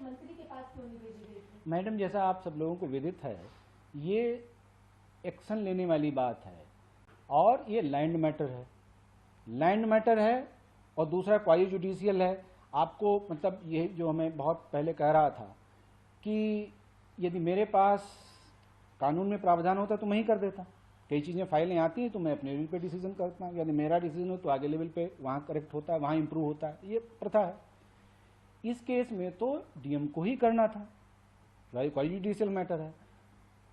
मंत्री के पास क्यों नहीं भेजी गई थी? मैडम, जैसा आप सब लोगों को विदित है, ये एक्शन लेने वाली बात है और ये लैंड मैटर है, लैंड मैटर है। और दूसरा क्वाजी जुडिशियल है। आपको मतलब ये जो हमें बहुत पहले कह रहा था कि यदि मेरे पास कानून में प्रावधान होता तो मैं ही कर देता। कई चीज़ें फाइलें आती हैं तो मैं अपने लेवल पे डिसीजन करता हूँ, यदि मेरा डिसीजन हो तो आगे लेवल पे वहाँ करेक्ट होता है, वहाँ इंप्रूव होता है, ये प्रथा है। इस केस में तो डीएम को ही करना था, क्वाजी जुडिशियल मैटर है।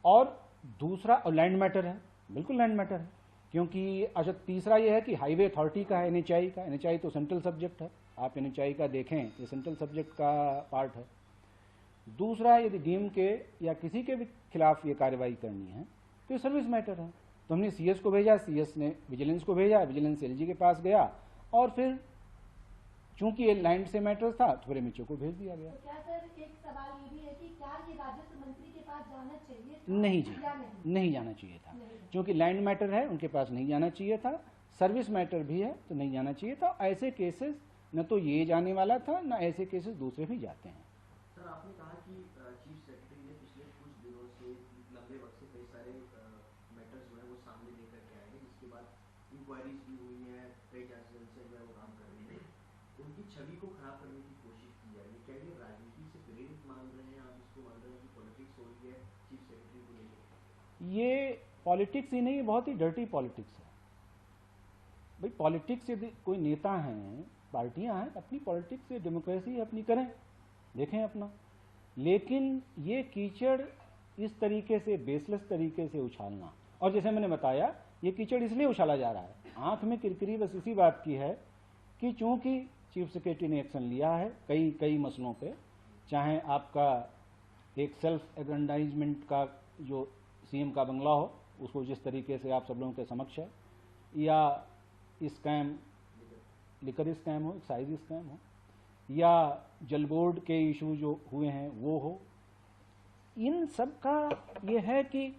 और दूसरा लैंड मैटर है, बिल्कुल लैंड मैटर है, क्योंकि अच्छा तीसरा ये है कि हाईवे अथॉरिटी का है, एनएचआई का। एनएचआई तो सेंट्रल सब्जेक्ट है, आप एनएचआई का देखें ये सेंट्रल सब्जेक्ट का पार्ट है। दूसरा, यदि डीएम के या किसी के भी खिलाफ ये कार्रवाई करनी है तो ये सर्विस मैटर है। तो हमने सीएस को भेजा, सीएस ने विजिलेंस को भेजा, विजिलेंस एलजी के पास गया और फिर चूंकि ये लैंड से मैटर था तो फिर एमएचओ को भेज दिया गया। तो क्या सर एक सवाल ये भी है कि क्या ये राजस्व मंत्री के पास जाना चाहिए था? नहीं जी, नहीं जाना चाहिए था, क्योंकि लैंड मैटर है, उनके पास नहीं जाना चाहिए था। सर्विस मैटर भी है तो नहीं जाना चाहिए था। ऐसे केसेस न तो ये जाने वाला था, न ऐसे केसेस दूसरे भी जाते हैं। सर, आपने कहा कि चीफ सेक्रेटरी ने पिछले कुछ दिनों से लंबे वक्त से कई सारे मैटर्स जो है वो सामने लेकर के आए हैं, जिसके बाद इंक्वायरीज भी हुई हैं, कई जांच से वो काम कर रही है, उनकी छवि को खराब करने की कोशिश की जा रही है। क्या ये राजनीति से प्रेरित मान रहे हैं आप, इसको मान रहे हैं कि पॉलिटिक्स हो रही है चीफ सेक्रेटरी को लेकर? ये पॉलिटिक्स ही नहीं, बहुत ही डर्टी पॉलिटिक्स है भाई। पॉलिटिक्स यदि कोई नेता हैं, पार्टियां हैं, अपनी पॉलिटिक्स से डेमोक्रेसी अपनी करें, देखें अपना। लेकिन ये कीचड़ इस तरीके से बेसलेस तरीके से उछालना, और जैसे मैंने बताया ये कीचड़ इसलिए उछाला जा रहा है, आंख में किरकिरी बस इसी बात की है कि चूंकि चीफ सेक्रेटरी ने एक्शन लिया है कई मसलों पे, चाहे आपका एक सेल्फ एग्रेंडाइजमेंट का जो सीएम का बंगला हो उसको जिस तरीके से आप सब लोगों के समक्ष है, या स्कैम, लिकर स्कैम हो, एक्साइज स्कैम हो, या जल बोर्ड के इशू जो हुए हैं वो हो, इन सब का ये है कि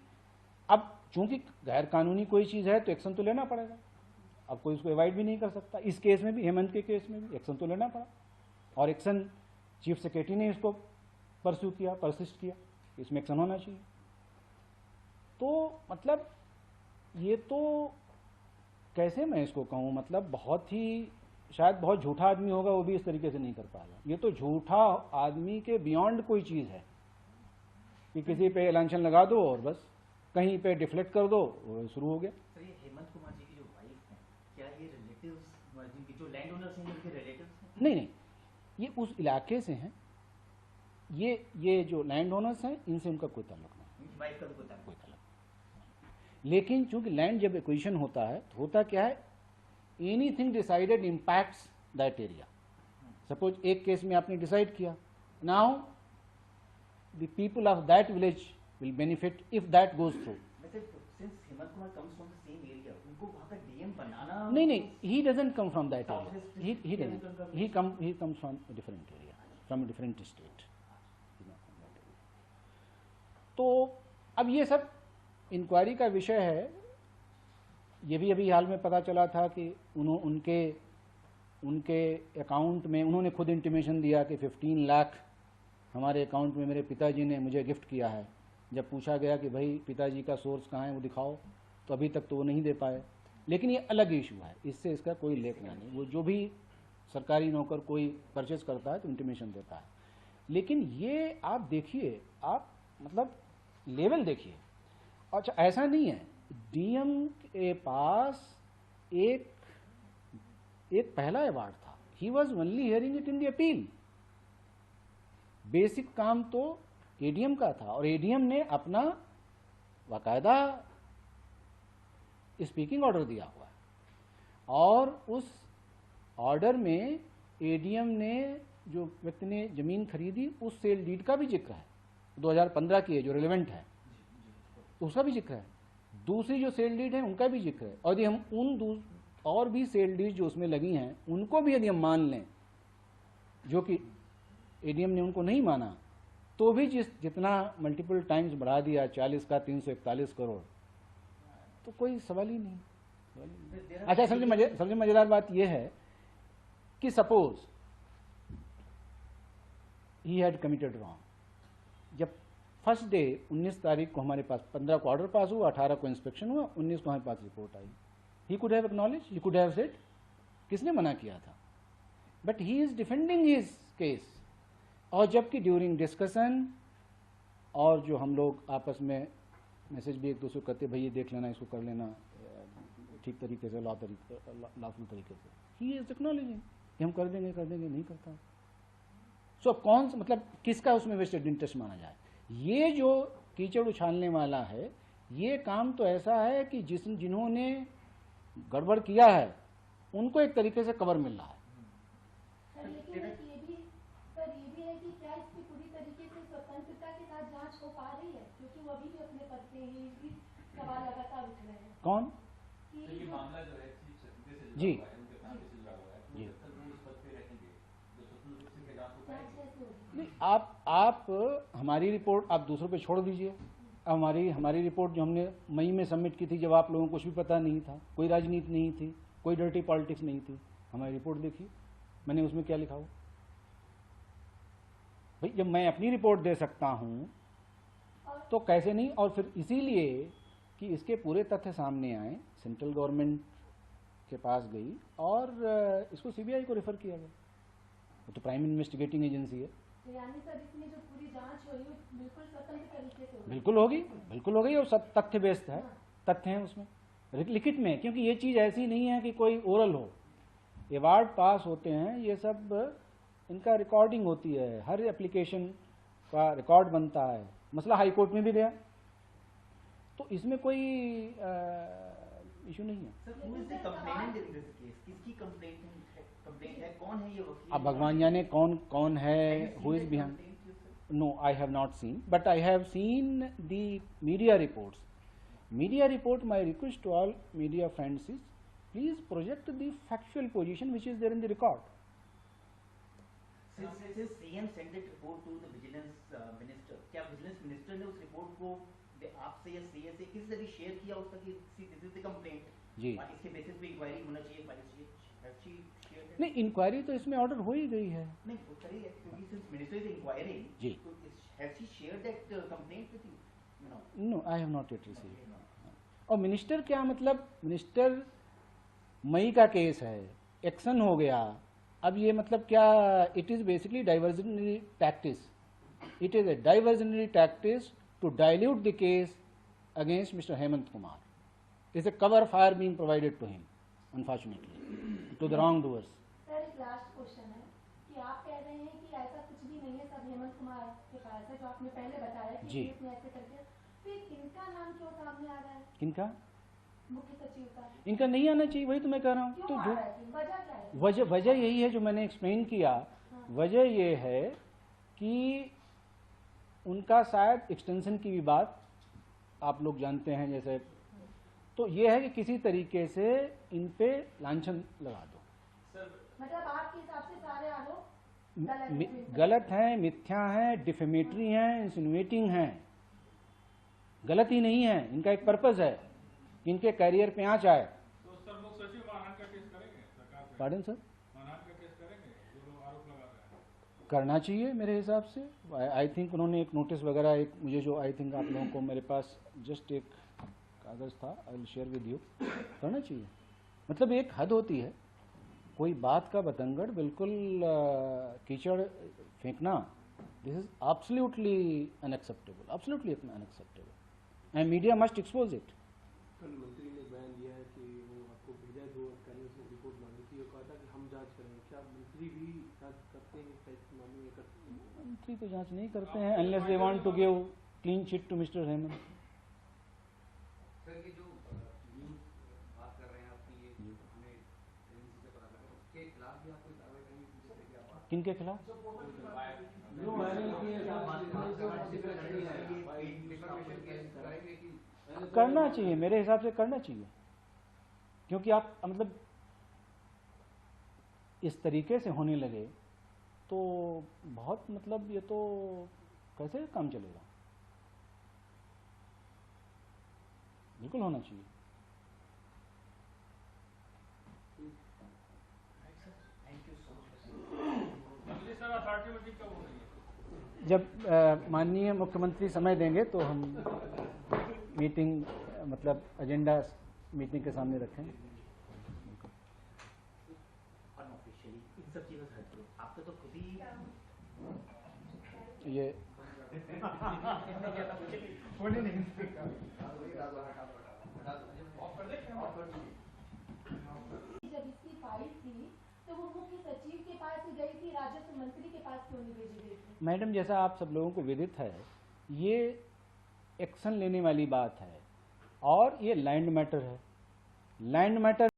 अब चूंकि गैर कानूनी कोई चीज़ है तो एक्शन तो लेना पड़ेगा। अब कोई उसको अवॉइड भी नहीं कर सकता। इस केस में भी, हेमंत के केस में भी एक्शन तो लेना पड़ा, और एक्शन चीफ सेक्रेटरी ने इसको परस्यू किया, परसिस्ट किया, इसमें एक्शन होना चाहिए। तो मतलब ये तो कैसे मैं इसको कहूँ, मतलब बहुत ही, शायद बहुत झूठा आदमी होगा वो भी इस तरीके से नहीं कर पाएगा। ये तो झूठा आदमी के बियॉन्ड कोई चीज़ है कि किसी पे लांछन लगा दो और बस कहीं पे डिफ्लेक्ट कर दो, शुरू हो गया। सर, ये हेमंत कुमार जी की जो वाइफ हैं, क्या ये रिलेटिव्स, जिनकी जो लैंड ओनर्स हैं, उनके रिलेटिव्स हैं? नहीं, ये उस इलाके से हैं। ये जो लैंड ओनर्स हैं इनसे उनका कोई ताल्लुक नहीं, वाइफ का भी कोई ताल्लुक नहीं। लेकिन चूंकि लैंड जब एक्विजिशन होता है तो होता क्या है, anything decided impacts that area. Suppose एक केस में आपने डिसाइड किया, now the people of that village will benefit if that goes through. Since Hemant Kumar comes from the same area, उनको वहां का डीएम बनाना? नहीं, he doesn't come from that area. He doesn't. He comes from a different area, from a different state. तो अब ये सब inquiry का विषय है। ये भी अभी हाल में पता चला था कि उनके अकाउंट में उन्होंने खुद इंटीमेशन दिया कि 15 लाख हमारे अकाउंट में मेरे पिताजी ने मुझे गिफ्ट किया है। जब पूछा गया कि भाई पिताजी का सोर्स कहाँ है वो दिखाओ, तो अभी तक तो वो नहीं दे पाए। लेकिन ये अलग इशू है, इससे इसका कोई लेना नहीं। वो जो भी सरकारी नौकर कोई परचेज करता है तो इंटीमेशन देता है। लेकिन ये आप देखिए, आप मतलब लेवल देखिए। अच्छा, ऐसा नहीं है, डीएम के पास एक पहला अवार्ड था, he was only hearing it in the appeal. Basic काम तो एडीएम का था, और एडीएम ने अपना बाकायदा स्पीकिंग ऑर्डर दिया हुआ है, और उस ऑर्डर में एडीएम ने जो व्यक्ति ने जमीन खरीदी उस सेल डीड का भी जिक्र है, 2015 की है जो रिलेवेंट है, तो उसका भी जिक्र है। दूसरी जो सेल डीड है उनका भी जिक्र है। और यदि हम उन और भी सेल डीड जो उसमें लगी हैं उनको भी यदि हम मान लें, जो कि एडीएम ने उनको नहीं माना, तो भी जितना मल्टीपल टाइम्स बढ़ा दिया 40 का 341 करोड़, तो कोई सवाल ही नहीं। अच्छा, सबसे मजेदार बात यह है कि suppose he had committed wrong. जब फर्स्ट डे 19 तारीख को हमारे पास 15 को ऑर्डर पास हुआ, 18 को इंस्पेक्शन हुआ, 19 को हमारे पास रिपोर्ट आई, he could have acknowledge, he could have said, किसने मना किया था? But he is defending his case. और जबकि ड्यूरिंग डिस्कशन और जो हम लोग आपस में मैसेज भी एक दूसरे को करते, भाई ये देख लेना, इसको कर लेना ठीक तरीके से, लॉफुल तरीके से, ही इज एक्नॉलेजिंग कि हम कर देंगे, नहीं करता। सो कौन सा मतलब किसका उसमें वेस्टेड इंटरेस्ट माना जाए? ये जो कीचड़ उछालने वाला है, ये काम तो ऐसा है कि जिन्होंने गड़बड़ किया है उनको एक तरीके से कवर मिल रहा है। सर लेकिन ये भी है कि क्या इसकी पूरी तरीके से स्वतंत्रता के साथ जांच हो पा रही है, क्योंकि वो अभी भी अपने पद पे ही भी सवाल लगातार उठ रहे हैं। कौन? कि ये मामला जो है चीफ सेक्रेटरी से जी। जुड़ा हुआ है, उनके काम से जुड़ा हुआ है, तो जी। जब तक वो उस पद पे रहेंगे तो स्वतंत्र रूप से जांच हो जांच पाएगी। कैसे होगी? नहीं, आप हमारी रिपोर्ट आप दूसरों पे छोड़ दीजिए। अब हमारी रिपोर्ट जो हमने मई में सबमिट की थी, जब आप लोगों को कुछ भी पता नहीं था, कोई राजनीति नहीं थी, कोई डर्टी पॉलिटिक्स नहीं थी, हमारी रिपोर्ट देखिए, मैंने उसमें क्या लिखा हुआ। भाई जब मैं अपनी रिपोर्ट दे सकता हूँ तो कैसे नहीं? और फिर इसीलिए कि इसके पूरे तथ्य सामने आए, सेंट्रल गवर्नमेंट के पास गई और इसको सीबीआई को रेफर किया गया। वो तो प्राइम इन्वेस्टिगेटिंग एजेंसी है। तो यानी सर इसमें जो पूरी जांच हो रही है बिल्कुल स्वतंत्र तरीके से होगी। बिल्कुल होगी और सब तथ्य बेस्ड है, तथ्य हैं उसमें लिखित में, क्योंकि ये चीज़ ऐसी नहीं है कि कोई ओरल हो। अवार्ड पास होते हैं, ये सब इनका रिकॉर्डिंग होती है, हर एप्लीकेशन का रिकॉर्ड बनता है। मसला हाई कोर्ट में भी गया, तो इसमें कोई इशू नहीं है। Sir who is the complainant in this case? किसकी कंप्लेंट है? कौन है ये वकील? अब भगवान जाने कौन है, who is behind. No, I have not seen, but I have seen the media reports. Media report, my request to all media friends is, please project the factual position which is there in the record. Since CM sent that report to the vigilance minister, क्या vigilance minister ने उस report को आपसे या CA से किसी से भी शेयर किया उसका कि दिस इज द कंप्लेंट जी। और इसके बेसिस पे इंक्वायरी होना चाहिए, फाइल चाहिए? नहीं, इंक्वायरी तो इसमें ऑर्डर हो ही गई है। नहीं वो सही है, क्योंकि सिंस मिनिस्टर इज इंक्वायरिंग, जी। तो has she shared that complaint with you? No, No, I have not yet received. और मिनिस्टर क्या मतलब, मिनिस्टर मई का केस है, एक्शन हो गया, अब ये मतलब क्या? It is basically diversionary tactics. It is a diversionary tactics to dilute the case against mister Hemant Kumar. Is a cover fire being provided to him unfortunately to the wrong doers. Sir एक last question है कि आप कह रहे हैं कि ऐसा कुछ भी नहीं है, सब हेमंत कुमार के पास है, जो आपने पहले बताया कि जी। इसने ऐसे करके, फिर किनका नाम क्यों सामने आ रहा है किनका? मुख्य सचिव का? इनका नहीं आना चाहिए, वही तो मैं कह रहा हूँ. क्यों तो आ जो रहा है, वजह क्या है? वजह यही है जो मैंने एक्सप्लेन किया. वजह ये है कि उनका शायद एक्सटेंशन की भी बात आप लोग जानते हैं जैसे, तो ये है कि किसी तरीके से इन पे लांछन लगा दो. मतलब आपके हिसाब से सारे आरोप गलत हैं, मिथ्या हैं, डिफेमेटरी हैं, इंसिनुएटिंग हैं. गलत ही नहीं है, इनका एक पर्पस है कि इनके कैरियर पे आंच आए. तो सर लोग सचिव मानहानि का केस करेंगे सरकार पे? पार्डन सर, मानहानि का केस करेंगे जो लोग आरोप लगा रहे हैं? करना चाहिए मेरे हिसाब से. आई थिंक उन्होंने एक नोटिस वगैरह एक मुझे जो आई थिंक आप लोगों को मेरे पास जस्ट एक कागज़ था, I will share with you. करना चाहिए. मतलब एक हद होती है, कोई बात का बतंगड़ बिल्कुल कीचड़ फेंकना, this is absolutely unacceptable, absolutely unacceptable, and media must expose it. कल मंत्री ने बयान दिया है कि वो आपको भेजा है, 2 अधिकारियों से रिपोर्ट मांगी थी और कहा था कि हम जांच करेंगे. क्या मंत्री भी जांच करते हैं, कैसे मामले में करते हैं? मंत्री तो जांच नहीं करते हैं unless they want to give clean chit to mister Hemant. Sir ये जो न्यूज़ बात कर रहे हैं आपकी, ये हमें एजेंसी से पता लगा, उसके खिलाफ भी आप कोई कार्रवाई करेंगे? जिस तरह की आप बात किनके खिलाफ? जो वायरल किए पेपर केस कराएंगे कि करना चाहिए, मेरे हिसाब से करना चाहिए, क्योंकि आप मतलब इस तरीके से होने लगे तो बहुत मतलब ये तो कैसे काम चलेगा. बिल्कुल होना चाहिए. Thank you so much. अगली सर अथॉरिटी मीटिंग कब हो रही है? जब माननीय मुख्यमंत्री समय देंगे तो हम मीटिंग मतलब एजेंडा मीटिंग के सामने रखेंगे। अनऑफिशियली इन सब चीजों से हटके आपको तो खुद ही ये जब इसकी फाइल थी तो वो मुख्य सचिव के पास ही गई थी, राजस्व मंत्री के पास क्यों नहीं भेजी गई थी? मैडम, जैसा आप सब लोगों को विदित है, ये एक्शन लेने वाली बात है और ये लैंड मैटर है। Land matter